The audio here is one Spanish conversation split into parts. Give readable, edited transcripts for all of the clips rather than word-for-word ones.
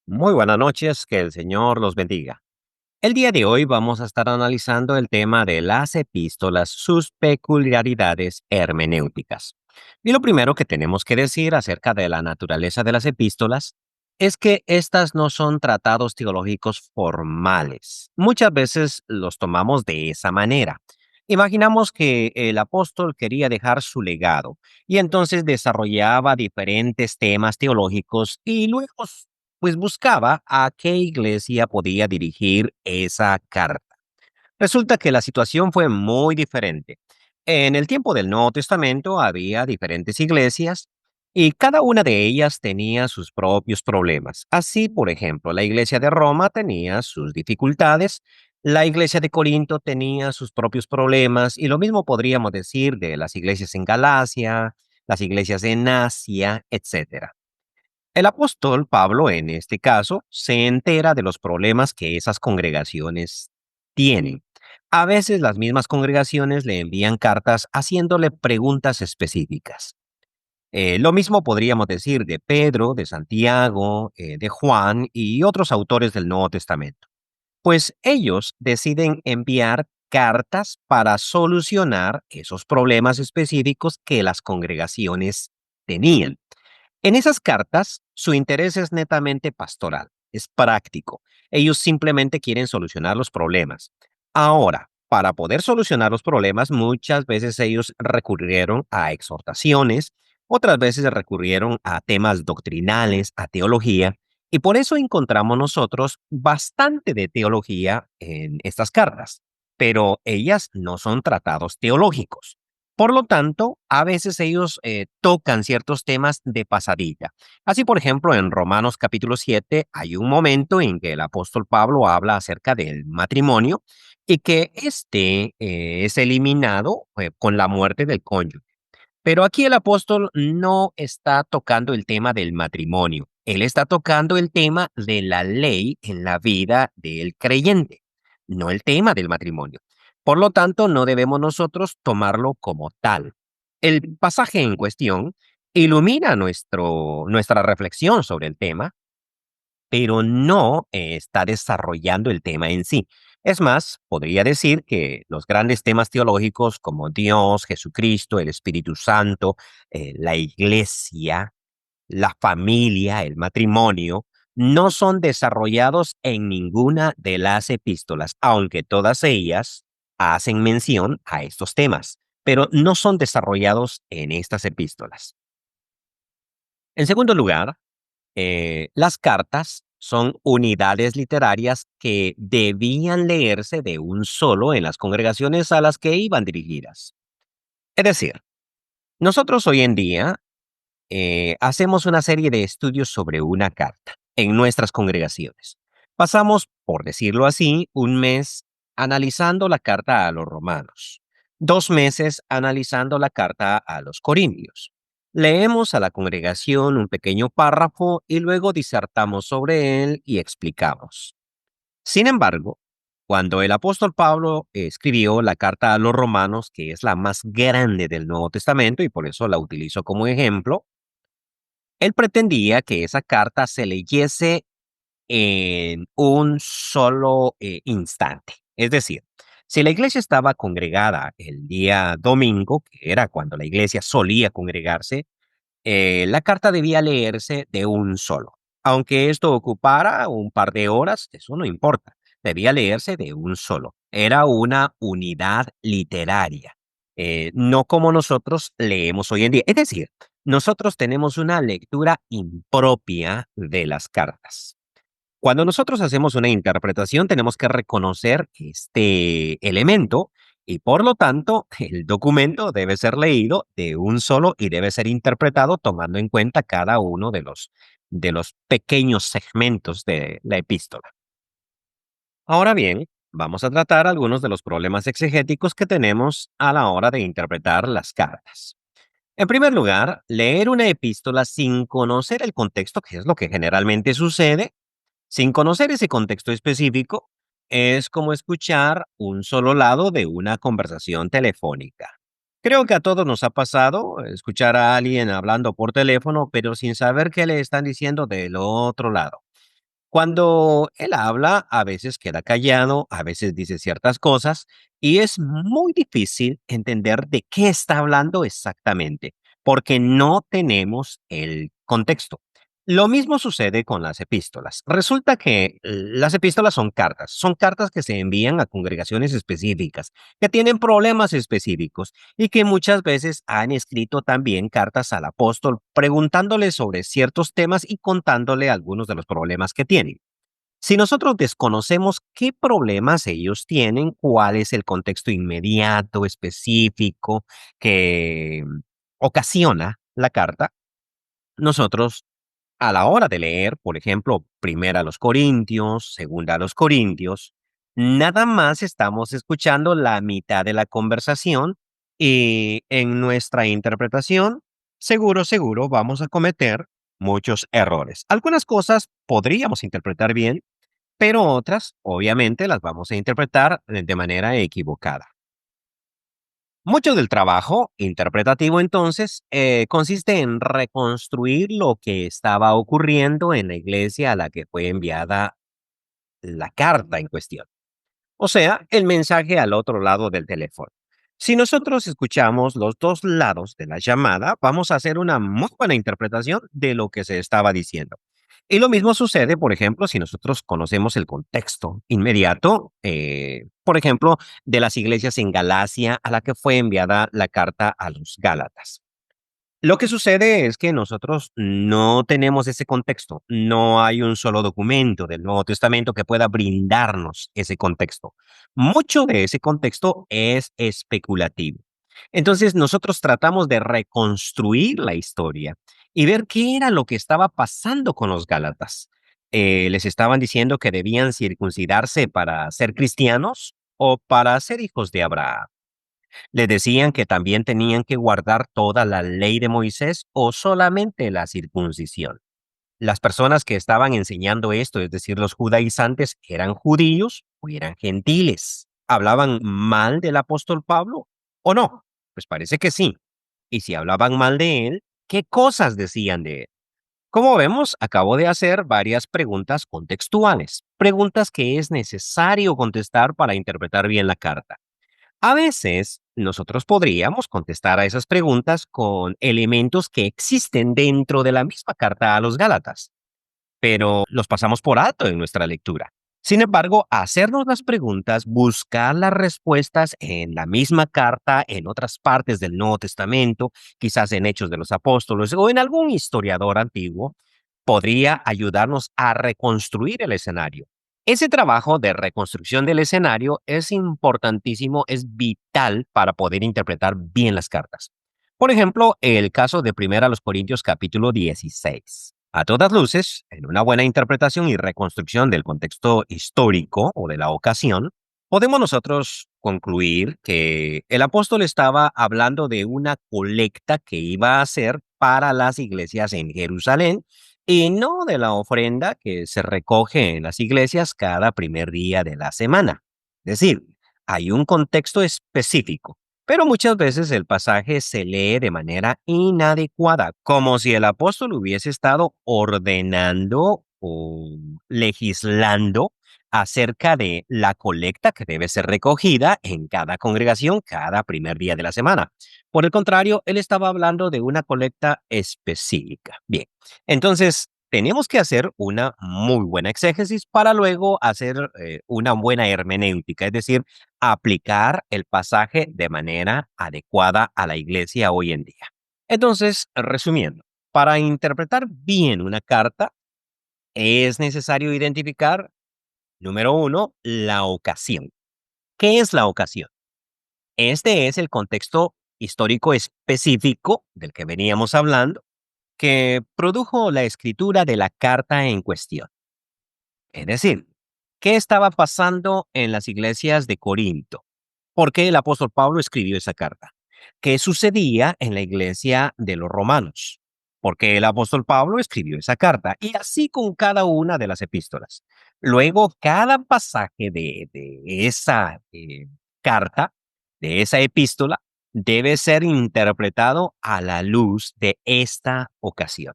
Muy buenas noches, que el Señor los bendiga. El día de hoy vamos a estar analizando el tema de las epístolas, sus peculiaridades hermenéuticas. Y lo primero que tenemos que decir acerca de la naturaleza de las epístolas es que estas no son tratados teológicos formales. Muchas veces los tomamos de esa manera. Imaginamos que el apóstol quería dejar su legado y entonces desarrollaba diferentes temas teológicos y luego pues buscaba a qué iglesia podía dirigir esa carta. Resulta que la situación fue muy diferente. En el tiempo del Nuevo Testamento había diferentes iglesias y cada una de ellas tenía sus propios problemas. Así, por ejemplo, la iglesia de Roma tenía sus dificultades, la iglesia de Corinto tenía sus propios problemas y lo mismo podríamos decir de las iglesias en Galacia, las iglesias en Asia, etcétera. El apóstol Pablo, en este caso, se entera de los problemas que esas congregaciones tienen. A veces las mismas congregaciones le envían cartas haciéndole preguntas específicas. Lo mismo podríamos decir de Pedro, de Santiago, de Juan y otros autores del Nuevo Testamento. Pues ellos deciden enviar cartas para solucionar esos problemas específicos que las congregaciones tenían. En esas cartas, su interés es netamente pastoral, es práctico. Ellos simplemente quieren solucionar los problemas. Ahora, para poder solucionar los problemas, muchas veces ellos recurrieron a exhortaciones, otras veces recurrieron a temas doctrinales, a teología, y por eso encontramos nosotros bastante de teología en estas cartas, pero ellas no son tratados teológicos. Por lo tanto, a veces ellos tocan ciertos temas de pasadilla. Así, por ejemplo, en Romanos capítulo 7 hay un momento en que el apóstol Pablo habla acerca del matrimonio y que este es eliminado con la muerte del cónyuge. Pero aquí el apóstol no está tocando el tema del matrimonio. Él está tocando el tema de la ley en la vida del creyente, no el tema del matrimonio. Por lo tanto, no debemos nosotros tomarlo como tal. El pasaje en cuestión ilumina nuestra reflexión sobre el tema, pero no está desarrollando el tema en sí. Es más, podría decir que los grandes temas teológicos como Dios, Jesucristo, el Espíritu Santo, la iglesia, la familia, el matrimonio, no son desarrollados en ninguna de las epístolas, aunque todas ellas hacen mención a estos temas, pero no son desarrollados en estas epístolas. En segundo lugar, las cartas son unidades literarias que debían leerse de un solo en las congregaciones a las que iban dirigidas. Es decir, nosotros hoy en día hacemos una serie de estudios sobre una carta en nuestras congregaciones. Pasamos, por decirlo así, un mes analizando la carta a los romanos, 2 meses analizando la carta a los corintios. Leemos a la congregación un pequeño párrafo y luego disertamos sobre él y explicamos. Sin embargo, cuando el apóstol Pablo escribió la carta a los romanos, que es la más grande del Nuevo Testamento y por eso la utilizo como ejemplo, él pretendía que esa carta se leyese en un solo instante. Es decir, si la iglesia estaba congregada el día domingo, que era cuando la iglesia solía congregarse, la carta debía leerse de un solo. Aunque esto ocupara un par de horas, eso no importa. Debía leerse de un solo. Era una unidad literaria, no como nosotros leemos hoy en día. Es decir, nosotros tenemos una lectura impropia de las cartas. Cuando nosotros hacemos una interpretación, tenemos que reconocer este elemento y por lo tanto el documento debe ser leído de un solo y debe ser interpretado tomando en cuenta cada uno de los pequeños segmentos de la epístola. Ahora bien, vamos a tratar algunos de los problemas exegéticos que tenemos a la hora de interpretar las cartas. En primer lugar, leer una epístola sin conocer el contexto, que es lo que generalmente sucede, sin conocer ese contexto específico, es como escuchar un solo lado de una conversación telefónica. Creo que a todos nos ha pasado escuchar a alguien hablando por teléfono, pero sin saber qué le están diciendo del otro lado. Cuando él habla, a veces queda callado, a veces dice ciertas cosas y es muy difícil entender de qué está hablando exactamente, porque no tenemos el contexto. Lo mismo sucede con las epístolas. Resulta que las epístolas son cartas que se envían a congregaciones específicas, que tienen problemas específicos y que muchas veces han escrito también cartas al apóstol preguntándole sobre ciertos temas y contándole algunos de los problemas que tienen. Si nosotros desconocemos qué problemas ellos tienen, cuál es el contexto inmediato, específico, que ocasiona la carta, nosotros a la hora de leer, por ejemplo, primera a los Corintios, segunda a los Corintios, nada más estamos escuchando la mitad de la conversación y en nuestra interpretación, seguro vamos a cometer muchos errores. Algunas cosas podríamos interpretar bien, pero otras, obviamente, las vamos a interpretar de manera equivocada. Mucho del trabajo interpretativo, entonces, consiste en reconstruir lo que estaba ocurriendo en la iglesia a la que fue enviada la carta en cuestión. O sea, el mensaje al otro lado del teléfono. Si nosotros escuchamos los dos lados de la llamada, vamos a hacer una muy buena interpretación de lo que se estaba diciendo. Y lo mismo sucede, por ejemplo, si nosotros conocemos el contexto inmediato, por ejemplo, de las iglesias en Galacia a la que fue enviada la carta a los Gálatas. Lo que sucede es que nosotros no tenemos ese contexto. No hay un solo documento del Nuevo Testamento que pueda brindarnos ese contexto. Mucho de ese contexto es especulativo. Entonces nosotros tratamos de reconstruir la historia y ver qué era lo que estaba pasando con los Gálatas. ¿Les estaban diciendo que debían circuncidarse para ser cristianos o para ser hijos de Abraham? Le decían que también tenían que guardar toda la ley de Moisés o solamente la circuncisión. Las personas que estaban enseñando esto, es decir, los judaizantes, ¿eran judíos o eran gentiles? ¿Hablaban mal del apóstol Pablo o no? Pues parece que sí. Y si hablaban mal de él, ¿qué cosas decían de él? Como vemos, acabo de hacer varias preguntas contextuales, preguntas que es necesario contestar para interpretar bien la carta. A veces, nosotros podríamos contestar a esas preguntas con elementos que existen dentro de la misma carta a los Gálatas, pero los pasamos por alto en nuestra lectura. Sin embargo, hacernos las preguntas, buscar las respuestas en la misma carta, en otras partes del Nuevo Testamento, quizás en Hechos de los Apóstoles o en algún historiador antiguo, podría ayudarnos a reconstruir el escenario. Ese trabajo de reconstrucción del escenario es importantísimo, es vital para poder interpretar bien las cartas. Por ejemplo, el caso de Primera a los Corintios capítulo 16. A todas luces, en una buena interpretación y reconstrucción del contexto histórico o de la ocasión, podemos nosotros concluir que el apóstol estaba hablando de una colecta que iba a hacer para las iglesias en Jerusalén y no de la ofrenda que se recoge en las iglesias cada primer día de la semana. Es decir, hay un contexto específico, pero muchas veces el pasaje se lee de manera inadecuada, como si el apóstol hubiese estado ordenando o legislando acerca de la colecta que debe ser recogida en cada congregación cada primer día de la semana. Por el contrario, él estaba hablando de una colecta específica. Bien, entonces tenemos que hacer una muy buena exégesis para luego hacer una buena hermenéutica, es decir, aplicar el pasaje de manera adecuada a la iglesia hoy en día. Entonces, resumiendo, para interpretar bien una carta es necesario identificar, número uno, la ocasión. ¿Qué es la ocasión? Este es el contexto histórico específico del que veníamos hablando que produjo la escritura de la carta en cuestión. Es decir, ¿qué estaba pasando en las iglesias de Corinto? ¿Por qué el apóstol Pablo escribió esa carta? ¿Qué sucedía en la iglesia de los romanos? ¿Por qué el apóstol Pablo escribió esa carta? Y así con cada una de las epístolas. Luego, cada pasaje de esa carta, de esa epístola, debe ser interpretado a la luz de esta ocasión.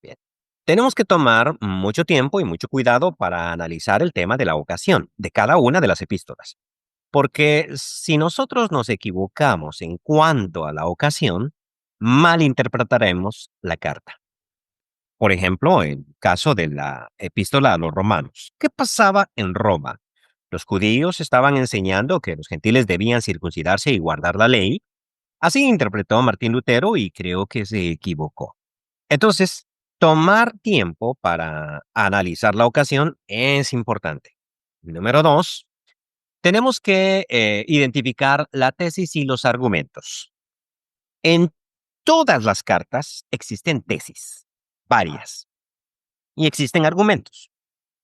Bien. Tenemos que tomar mucho tiempo y mucho cuidado para analizar el tema de la ocasión de cada una de las epístolas, porque si nosotros nos equivocamos en cuanto a la ocasión, malinterpretaremos la carta. Por ejemplo, en caso de la epístola a los romanos, ¿qué pasaba en Roma? Los judíos estaban enseñando que los gentiles debían circuncidarse y guardar la ley. Así interpretó Martín Lutero y creo que se equivocó. Entonces, tomar tiempo para analizar la ocasión es importante. Número dos, tenemos que identificar la tesis y los argumentos. En todas las cartas existen tesis, varias, y existen argumentos.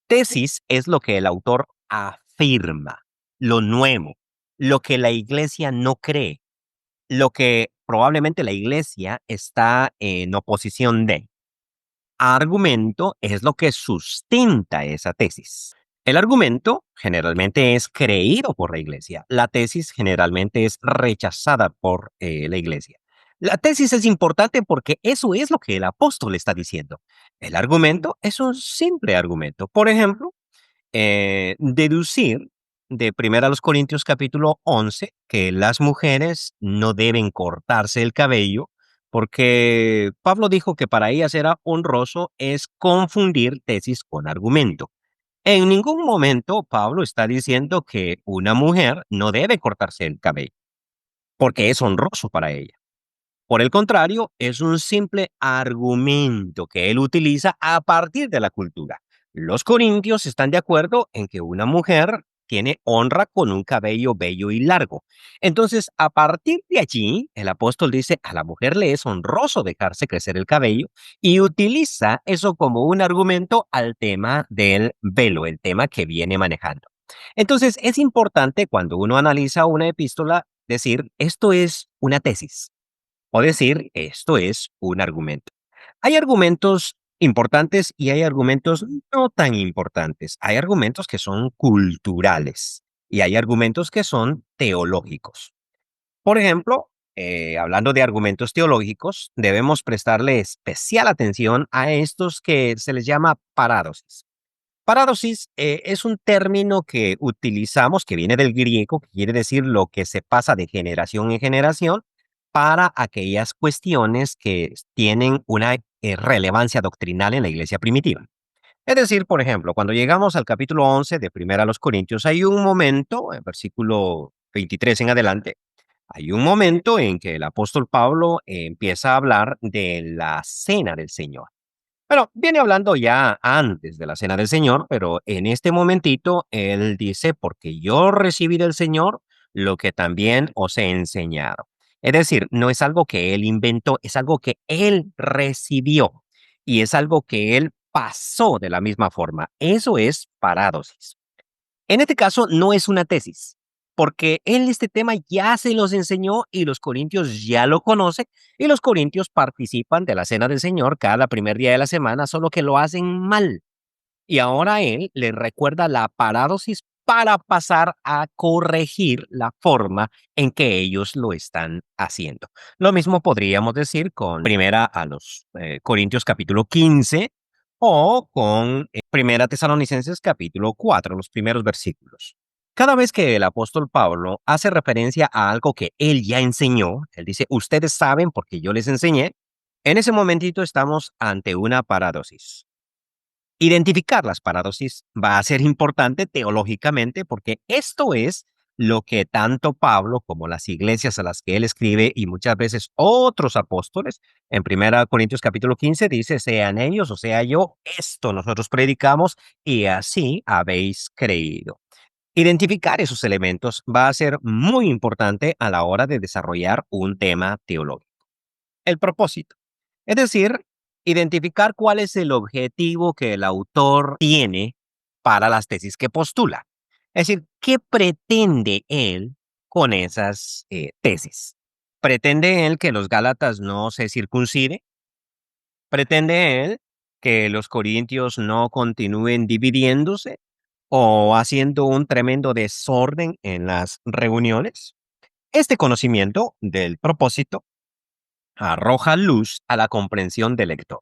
Tesis es lo que el autor afirma, lo nuevo, lo que la iglesia no cree, lo que probablemente la iglesia está en oposición de. Argumento es lo que sustenta esa tesis. El argumento generalmente es creído por la iglesia. La tesis generalmente es rechazada por la iglesia. La tesis es importante porque eso es lo que el apóstol está diciendo. El argumento es un simple argumento. Por ejemplo, deducir de 1 Corintios capítulo 11 que las mujeres no deben cortarse el cabello porque Pablo dijo que para ellas era honroso es confundir tesis con argumento. En ningún momento Pablo está diciendo que una mujer no debe cortarse el cabello porque es honroso para ella. Por el contrario, es un simple argumento que él utiliza a partir de la cultura. Los corintios están de acuerdo en que una mujer tiene honra con un cabello bello y largo. Entonces, a partir de allí, el apóstol dice, a la mujer le es honroso dejarse crecer el cabello y utiliza eso como un argumento al tema del velo, el tema que viene manejando. Entonces, es importante cuando uno analiza una epístola decir, esto es una tesis o decir, esto es un argumento. Hay argumentos importantes y hay argumentos no tan importantes. Hay argumentos que son culturales y hay argumentos que son teológicos. Por ejemplo, hablando de argumentos teológicos, debemos prestarle especial atención a estos que se les llama parádosis. Parádosis es un término que utilizamos, que viene del griego, que quiere decir lo que se pasa de generación en generación para aquellas cuestiones que tienen una relevancia doctrinal en la iglesia primitiva. Es decir, por ejemplo, cuando llegamos al capítulo 11 de Primera a los Corintios, hay un momento, en versículo 23 en adelante, hay un momento en que el apóstol Pablo empieza a hablar de la cena del Señor. Bueno, viene hablando ya antes de la cena del Señor, pero en este momentito él dice, porque yo recibí del Señor lo que también os he enseñado. Es decir, no es algo que él inventó, es algo que él recibió y es algo que él pasó de la misma forma. Eso es parádosis. En este caso no es una tesis, porque él este tema ya se los enseñó y los corintios ya lo conocen y los corintios participan de la cena del Señor cada primer día de la semana, solo que lo hacen mal. Y ahora él les recuerda la parádosis para pasar a corregir la forma en que ellos lo están haciendo. Lo mismo podríamos decir con Primera a los Corintios capítulo 15 o con Primera Tesalonicenses capítulo 4, los primeros versículos. Cada vez que el apóstol Pablo hace referencia a algo que él ya enseñó, él dice, ustedes saben porque yo les enseñé, en ese momentito estamos ante una parádosis. Identificar las parádosis va a ser importante teológicamente porque esto es lo que tanto Pablo como las iglesias a las que él escribe y muchas veces otros apóstoles, en 1 Corintios capítulo 15 dice, sean ellos o sea yo, esto nosotros predicamos y así habéis creído. Identificar esos elementos va a ser muy importante a la hora de desarrollar un tema teológico. El propósito. Es decir, identificar cuál es el objetivo que el autor tiene para las tesis que postula. Es decir, ¿qué pretende él con esas tesis? ¿Pretende él que los Gálatas no se circunciden? ¿Pretende él que los corintios no continúen dividiéndose o haciendo un tremendo desorden en las reuniones? Este conocimiento del propósito arroja luz a la comprensión del lector.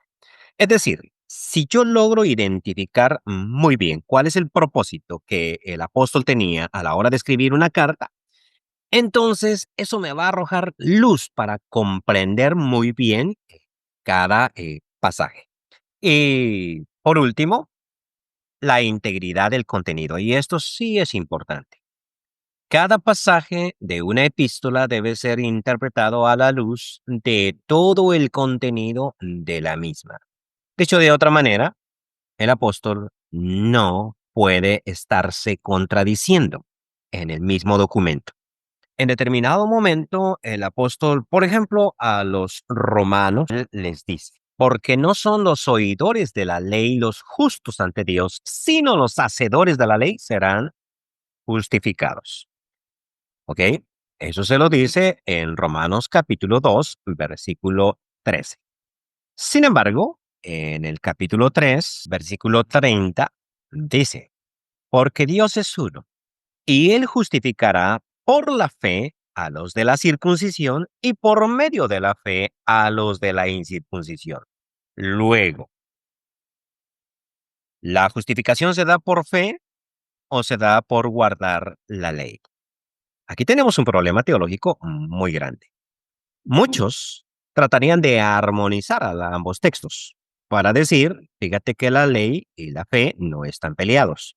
Es decir, Si yo logro identificar muy bien cuál es el propósito que el apóstol tenía a la hora de escribir una carta, entonces eso me va a arrojar luz para comprender muy bien cada pasaje. Y por último, la integridad del contenido. Y esto sí es importante. Cada pasaje de una epístola debe ser interpretado a la luz de todo el contenido de la misma. Dicho de otra manera, el apóstol no puede estarse contradiciendo en el mismo documento. En determinado momento, el apóstol, por ejemplo, a los romanos, él les dice, porque no son los oidores de la ley los justos ante Dios, sino los hacedores de la ley serán justificados. ¿Ok? Eso se lo dice en Romanos capítulo 2, versículo 13. Sin embargo, en el capítulo 3, versículo 30, dice, porque Dios es uno, y Él justificará por la fe a los de la circuncisión y por medio de la fe a los de la incircuncisión. Luego, ¿la justificación se da por fe o se da por guardar la ley? Aquí tenemos un problema teológico muy grande. Muchos tratarían de armonizar a ambos textos para decir, fíjate que la ley y la fe no están peleados.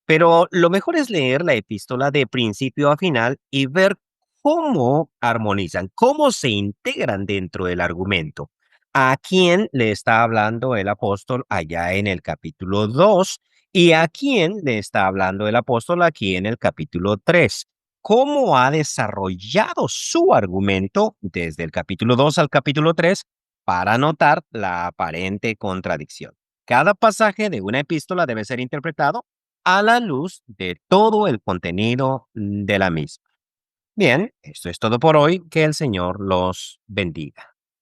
Pero lo mejor es leer la epístola de principio a final y ver cómo armonizan, cómo se integran dentro del argumento. ¿A quién le está hablando el apóstol allá en el capítulo 2 y a quién le está hablando el apóstol aquí en el capítulo 3? ¿Cómo ha desarrollado su argumento desde el capítulo 2 al capítulo 3 para notar la aparente contradicción? Cada pasaje de una epístola debe ser interpretado a la luz de todo el contenido de la misma. Bien, esto es todo por hoy. Que el Señor los bendiga.